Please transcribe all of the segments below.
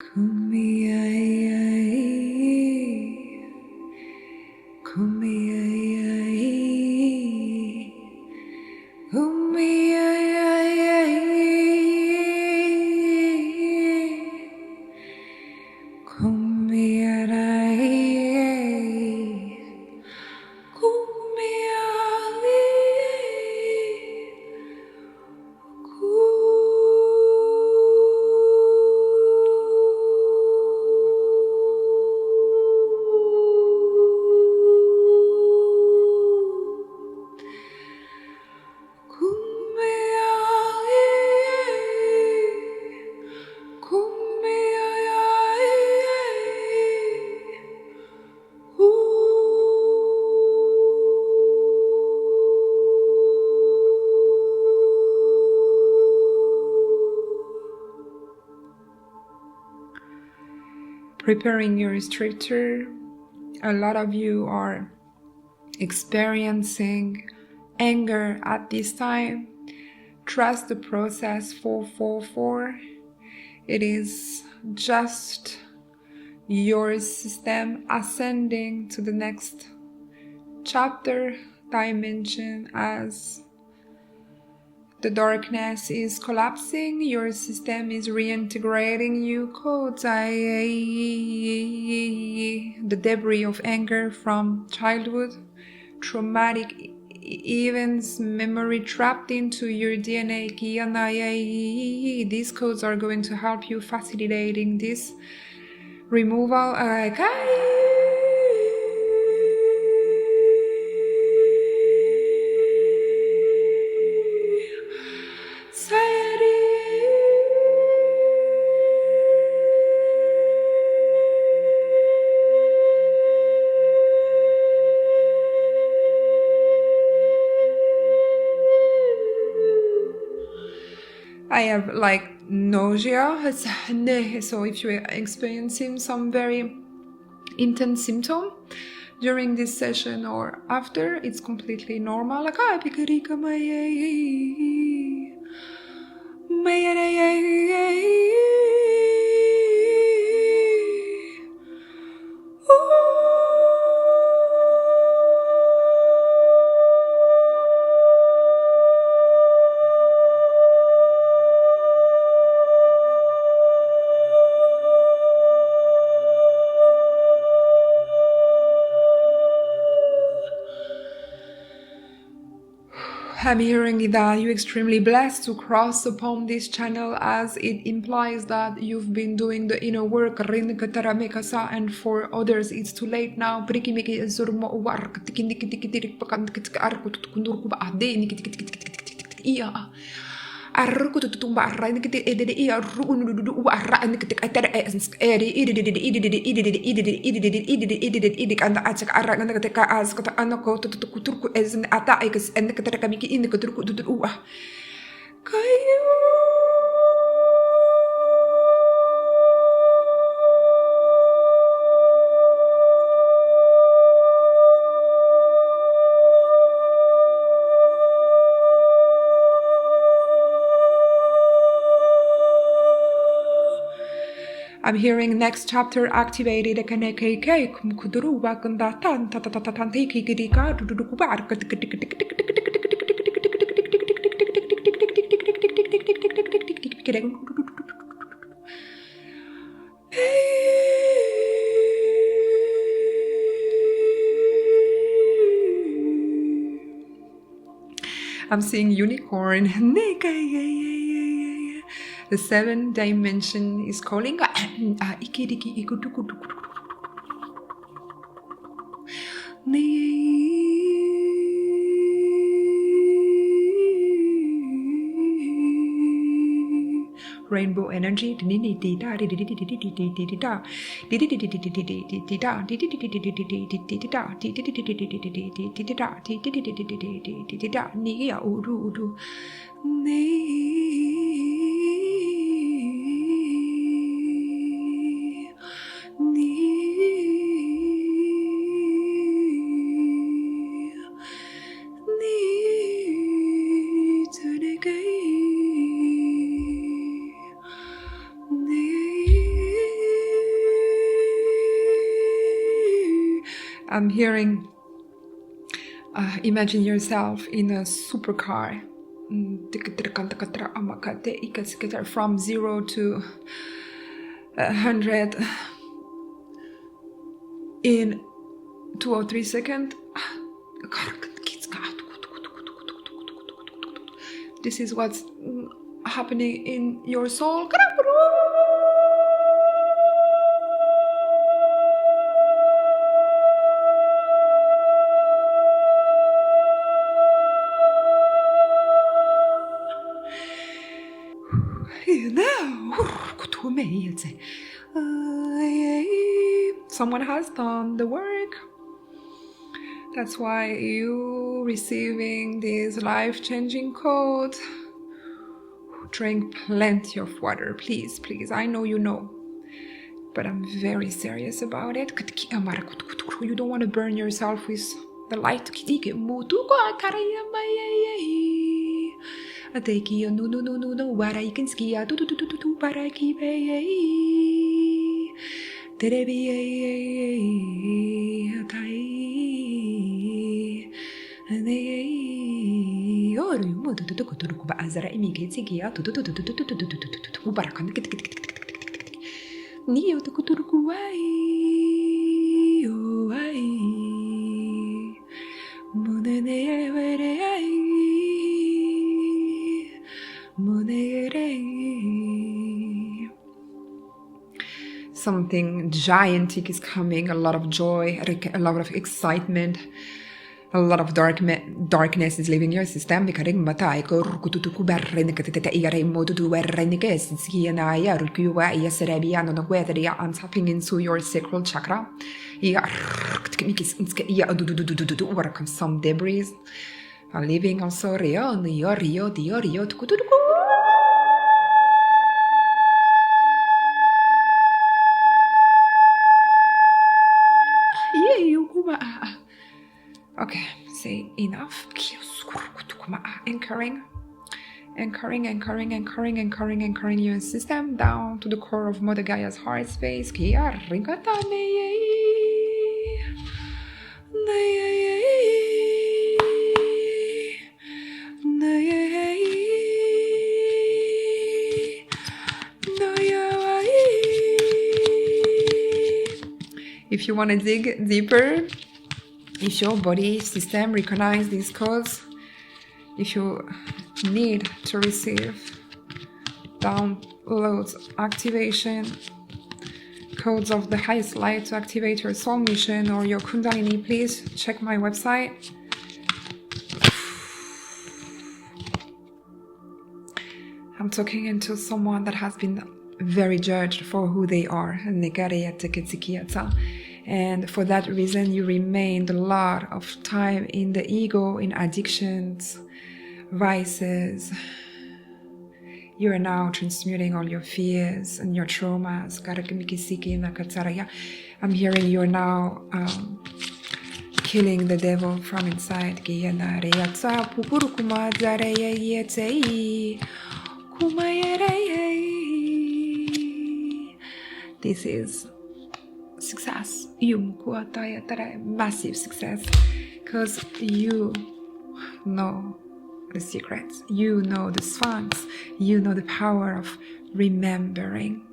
Kumiai, kumiai, kumiai, kumiai, preparing your structure. A lot of you are experiencing anger at this time. Trust the process. 444. It is just your system ascending to the next chapter, dimension. As the darkness is collapsing, your system is reintegrating you. Codes, the debris of anger from childhood, traumatic events, memory trapped into your DNA. These codes are going to help you facilitating this removal. I have like nausea, so if you're experiencing some very intense symptom during this session or after, it's completely normal. Like I'm hearing that you're extremely blessed to cross upon this channel, as it implies that you've been doing the inner work, and for others it's too late now. I'm hearing next chapter activated. I'm seeing unicorn. The 7th dimension is calling. Rainbow energy. I'm hearing, imagine yourself in a supercar. From 0 to 100 in 2 or 3 seconds. This is what's happening in your soul. Someone has done the work. That's why you receiving this life-changing code. Drink plenty of water, please, please. I know you know, but I'm very serious about it. You don't want to burn yourself with the light. Something gigantic is coming, a lot of joy, a lot of excitement, a lot of darkness is leaving your system. I'm tapping into your sacral chakra. Some debris are leaving also. Okay, say enough. Anchoring your system down to the core of Mother Gaia's heart space. If you want to dig deeper, if your body system recognize these codes, if you need to receive downloads, activation, codes of the highest light to activate your soul mission or your Kundalini, please check my website. I'm talking into someone that has been very judged for who they are. And for that reason, you remained a lot of time in the ego, in addictions, vices. You are now transmuting all your fears and your traumas. I'm hearing you're now killing the devil from inside. This is success. Massive success. Because you know the secrets. You know the Sphinx. You know the power of remembering.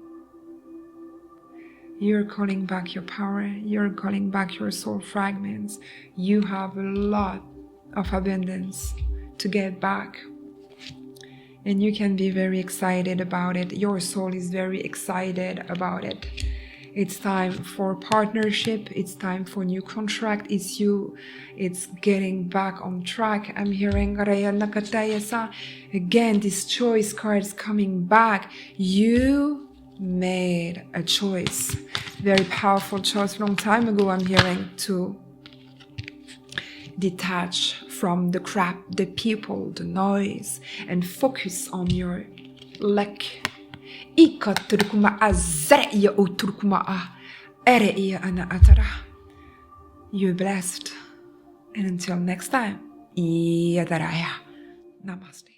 You're calling back your power. You're calling back your soul fragments. You have a lot of abundance to get back. And you can be very excited about it. Your soul is very excited about it. It's time for partnership. It's time for new contract. It's you. It's getting back on track. I'm hearing again, this choice card is coming back. You made a choice. Very powerful choice. Long time ago, I'm hearing to detach from the crap, the people, the noise, and focus on your luck. You're blessed. And until next time, Namaste.